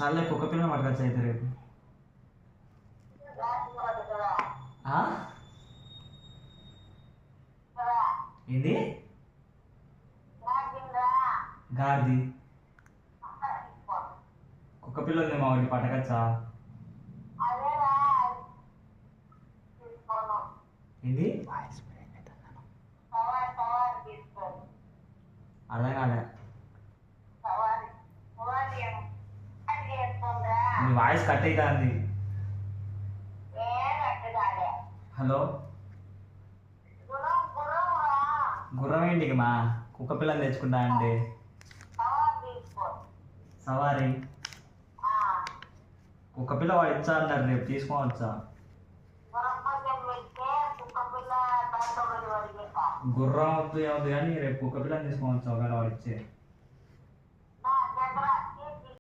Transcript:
సర్లే కుక్క పిల్ల పట్టుకొచ్చి అయితే రేపు. ఏంది గాడిది కుక్క పిల్ల ఉంది మా వాడిని పట్టకచ్చా? ఏంది అర్థం కాలే. నీ వాయిస్ కట్ అవుతుంది. హలో గుర్రం ఏంటికి మా కుక్క పిల్లని తెచ్చుకుంటా అంటే సవారీ కుక్క పిల్ల వాడు ఇచ్చా అన్నారు, రేపు తీసుకోవచ్చా? గుర్రం వద్దు ఏమవుతుంది కానీ రేపు కుక్క పిల్లని తీసుకోవచ్చా ఒకవేళ వాడు ఇచ్చే?